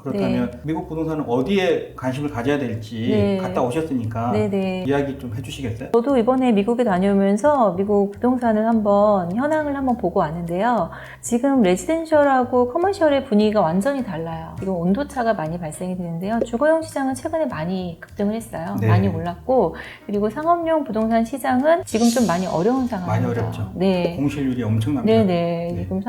그렇다면 네. 미국 부동산은 어디에 관심을 가져야 될지 네. 갔다 오셨으니까 네네. 이야기 좀 해주시겠어요? 저도 이번에 미국에 다녀오면서 미국 부동산을 현황을 한번 보고 왔는데요. 지금 레지덴셜하고 커머셜의 분위기가 완전히 달라요. 지금 온도차가 많이 발생이 되는데요. 주거용 시장은 최근에 많이 급등을 했어요. 네. 많이 올랐고, 그리고 상업용 부동산 시장은 지금 좀 많이 어려운 상황입니다. 많이 어렵죠. 네. 공실률이 엄청납니다. 네네. 지금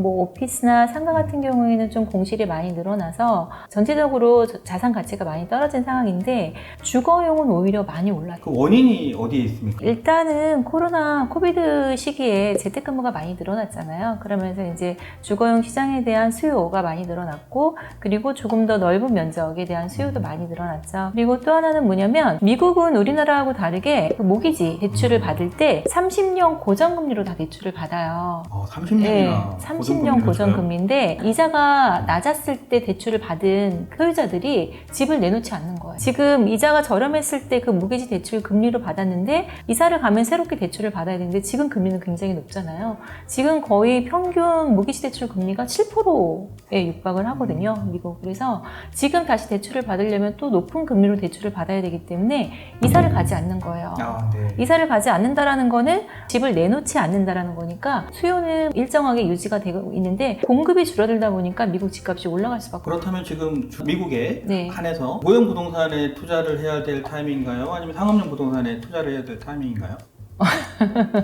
오피스나 상가 같은 경우에는 좀 공실이 많이 늘어나서 전체적으로 자산 가치가 많이 떨어진 상황인데 주거용은 오히려 많이 올랐어요. 그 원인이 어디에 있습니까? 일단은 코비드 시기에 재택근무가 많이 늘어났잖아요. 그러면서 이제 주거용 시장에 대한 수요가 많이 늘어났고, 그리고 조금 더 넓은 면적에 대한 수요도 많이 늘어났죠. 그리고 또 하나는 뭐냐면 미국은 우리나라하고 다르게 그 모기지 대출을 받을 때 30년 고정금리로 다 대출을 받아요. 30년이나 네, 30년 고정금리인데 이자가 낮았을 때 대출을 받은 소유자들이 집을 내놓지 않는 거예요. 지금 이자가 저렴했을 때 그 모기지 대출 금리로 받았는데 이사를 가면 새롭게 대출을 받아야 되는데 지금 금리는 굉장히 높잖아요. 지금 거의 평균 모기지 대출 금리가 7%에 육박을 하거든요, 미국. 그래서 지금 다시 대출을 받으려면 또 높은 금리로 대출을 받아야 되기 때문에 이사를 가지 않는 거예요. 네. 이사를 가지 않는다라는 거는 집을 내놓지 않는다라는 거니까 수요는 일정하게 유지가 되고 있는데 공급이 줄어들다 보니까 미국 집값이 올라갈 수밖에 없어요. 그렇다면 지금 미국에 네. 한해서 모형 부동산에 투자를 해야 될 타이밍인가요? 아니면 상업용 부동산에 투자를 해야 될 타이밍인가요?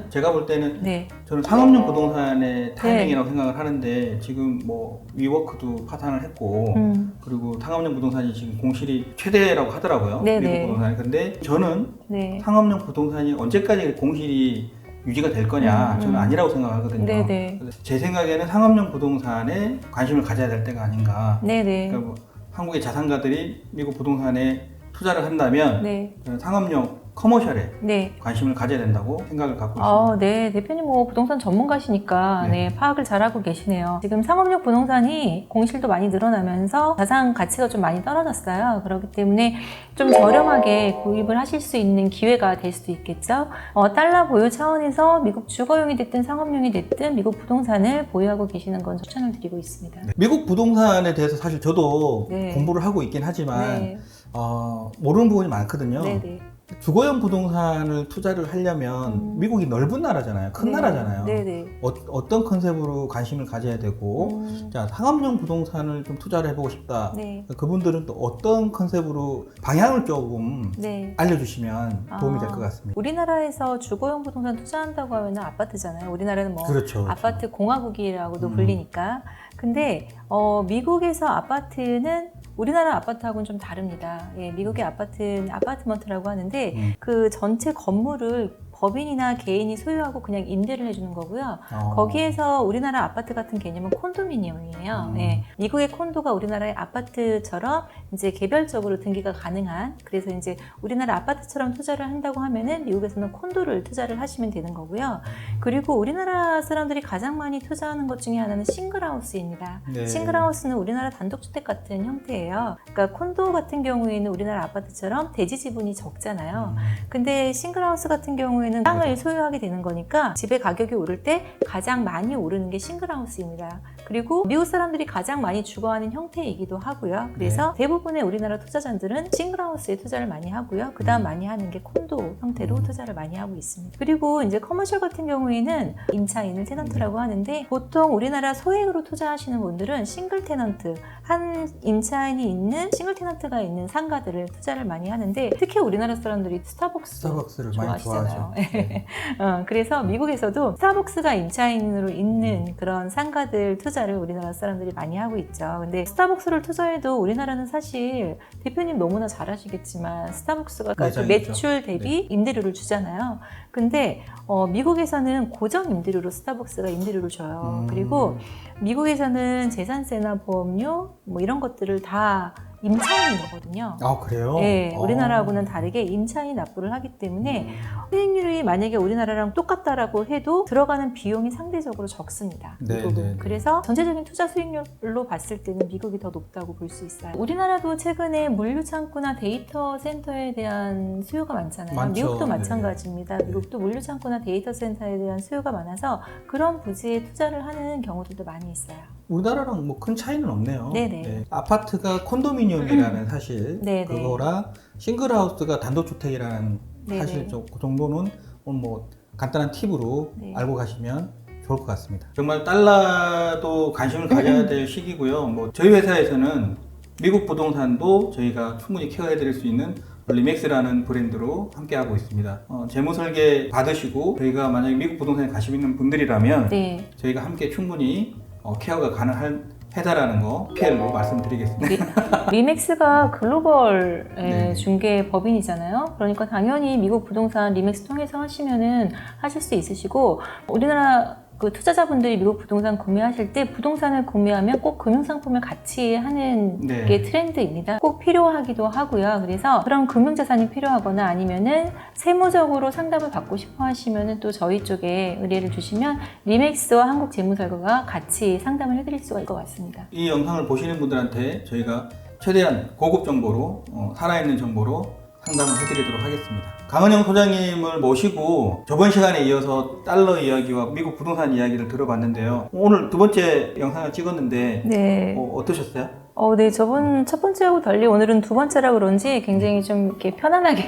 제가 볼 때는 네. 저는 상업용 부동산의 타이밍이라고 생각을 하는데 지금 뭐 위워크도 파산을 했고 그리고 상업용 부동산이 지금 공실이 최대라고 하더라고요. 네네. 미국 부동산이. 근데 저는 네. 상업용 부동산이 언제까지 공실이 유지가 될 거냐 저는 아니라고 생각하거든요. 네네. 그래서 제 생각에는 상업용 부동산에 관심을 가져야 될 때가 아닌가. 네네. 그러니까 뭐 한국의 자산가들이 미국 부동산에 투자를 한다면 네. 저는 상업용 커머셜에 네. 관심을 가져야 된다고 생각을 갖고 있습니다. 네. 대표님 부동산 전문가시니까 네. 파악을 잘하고 계시네요. 지금 상업용 부동산이 공실도 많이 늘어나면서 자산 가치가 좀 많이 떨어졌어요. 그렇기 때문에 좀 저렴하게 구입을 하실 수 있는 기회가 될 수도 있겠죠. 달러 보유 차원에서 미국 주거용이 됐든 상업용이 됐든 미국 부동산을 보유하고 계시는 건 추천을 드리고 있습니다. 네. 미국 부동산에 대해서 사실 저도 네. 공부를 하고 있긴 하지만 네. 모르는 부분이 많거든요. 네네. 주거용 부동산을 투자를 하려면 미국이 넓은 나라잖아요. 큰 나라잖아요. 네네. 어떤 컨셉으로 관심을 가져야 되고 자, 상업용 부동산을 좀 투자를 해보고 싶다. 네. 그분들은 또 어떤 컨셉으로 방향을 조금 네. 알려주시면 도움이 될 것 같습니다. 우리나라에서 주거용 부동산 투자한다고 하면 아파트잖아요. 우리나라는 그렇죠. 아파트 공화국이라고도 불리니까. 근데 미국에서 아파트는 우리나라 아파트하고는 좀 다릅니다. 예, 미국의 아파트는 아파트먼트라고 하는데 그 전체 건물을 법인이나 개인이 소유하고 그냥 임대를 해주는 거고요. 거기에서 우리나라 아파트 같은 개념은 콘도미니엄이에요. 네. 미국의 콘도가 우리나라의 아파트처럼 이제 개별적으로 등기가 가능한, 그래서 이제 우리나라 아파트처럼 투자를 한다고 하면은 미국에서는 콘도를 투자를 하시면 되는 거고요. 그리고 우리나라 사람들이 가장 많이 투자하는 것 중에 하나는 싱글하우스입니다. 네. 싱글하우스는 우리나라 단독주택 같은 형태예요. 그러니까 콘도 같은 경우에는 우리나라 아파트처럼 대지 지분이 적잖아요. 근데 싱글하우스 같은 경우에는 땅을 소유하게 되는 거니까 집의 가격이 오를 때 가장 많이 오르는 게 싱글하우스입니다. 그리고 미국 사람들이 가장 많이 주거하는 형태이기도 하고요. 그래서 대부분의 우리나라 투자자들은 싱글하우스에 투자를 많이 하고요. 그 다음 많이 하는 게 콘도 형태로 투자를 많이 하고 있습니다. 그리고 이제 커머셜 같은 경우에는 임차인을 테넌트라고 하는데 보통 우리나라 소액으로 투자하시는 분들은 싱글 테넌트, 한 임차인이 있는 싱글 테넌트가 있는 상가들을 투자를 많이 하는데 특히 우리나라 사람들이 스타벅스를 많이 좋아하시잖아요. 네. 그래서 미국에서도 스타벅스가 임차인으로 있는 그런 상가들 투자를 우리나라 사람들이 많이 하고 있죠. 근데 스타벅스를 투자해도 우리나라는 사실 대표님 너무나 잘 아시겠지만 스타벅스가 매출 대비 임대료를 주잖아요. 근데 미국에서는 고정 임대료로 스타벅스가 임대료를 줘요. 그리고 미국에서는 재산세나 보험료 뭐 이런 것들을 다 임차인이 거거든요. 그래요? 네, 우리나라하고는 다르게 임차인이 납부를 하기 때문에 수익률이 만약에 우리나라랑 똑같다라고 해도 들어가는 비용이 상대적으로 적습니다. 미국은. 그래서 전체적인 투자 수익률로 봤을 때는 미국이 더 높다고 볼 수 있어요. 우리나라도 최근에 물류 창구나 데이터 센터에 대한 수요가 많잖아요. 많죠. 미국도 마찬가지입니다. 미국도 물류 창구나 데이터 센터에 대한 수요가 많아서 그런 부지에 투자를 하는 경우들도 많이 있어요. 우리나라랑 뭐 큰 차이는 없네요. 네네. 네. 아파트가 콘도미니엄이라는 사실, 네네. 그거랑 싱글하우스가 단독주택이라는 네네. 사실 그 정도는 오늘 뭐 간단한 팁으로 네. 알고 가시면 좋을 것 같습니다. 정말 달러도 관심을 가져야 될 시기고요. 뭐 저희 회사에서는 미국 부동산도 저희가 충분히 케어해드릴 수 있는 리맥스라는 브랜드로 함께하고 있습니다. 재무 설계 받으시고 저희가 만약에 미국 부동산에 관심 있는 분들이라면 네. 저희가 함께 충분히 케어가 가능한 회사라는 거 PL로 말씀드리겠습니다. 리맥스가 글로벌 네. 중개 법인이잖아요. 그러니까 당연히 미국 부동산 리맥스 통해서 하시면은 하실 수 있으시고, 우리나라 그 투자자분들이 미국 부동산 구매하실 때 부동산을 구매하면 꼭 금융상품을 같이 하는 네. 게 트렌드입니다. 꼭 필요하기도 하고요. 그래서 그런 금융자산이 필요하거나 아니면은 세무적으로 상담을 받고 싶어 하시면은 또 저희 쪽에 의뢰를 주시면 리맥스와 한국재무설계가 같이 상담을 해드릴 수가 있을 것 같습니다. 이 영상을 보시는 분들한테 저희가 최대한 고급 정보로 살아있는 정보로 상담을 해드리도록 하겠습니다. 강은영 소장님을 모시고 저번 시간에 이어서 달러 이야기와 미국 부동산 이야기를 들어봤는데요. 오늘 두 번째 영상을 찍었는데 네. 어떠셨어요? 네, 저번 첫 번째하고 달리 오늘은 두 번째라 그런지 굉장히 좀 이렇게 편안하게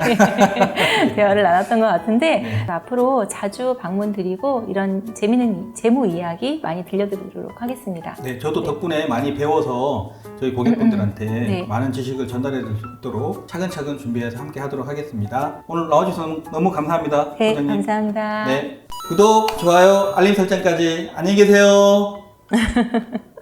대화를 나눴던 것 같은데, 네. 앞으로 자주 방문 드리고 이런 재미있는 재무 이야기 많이 들려드리도록 하겠습니다. 네, 저도 덕분에 많이 배워서 저희 고객분들한테 네. 많은 지식을 전달해 드릴 수 있도록 차근차근 준비해서 함께 하도록 하겠습니다. 오늘 나와주셔서 너무 감사합니다. 네, 소장님. 감사합니다. 네, 구독, 좋아요, 알림 설정까지 안녕히 계세요.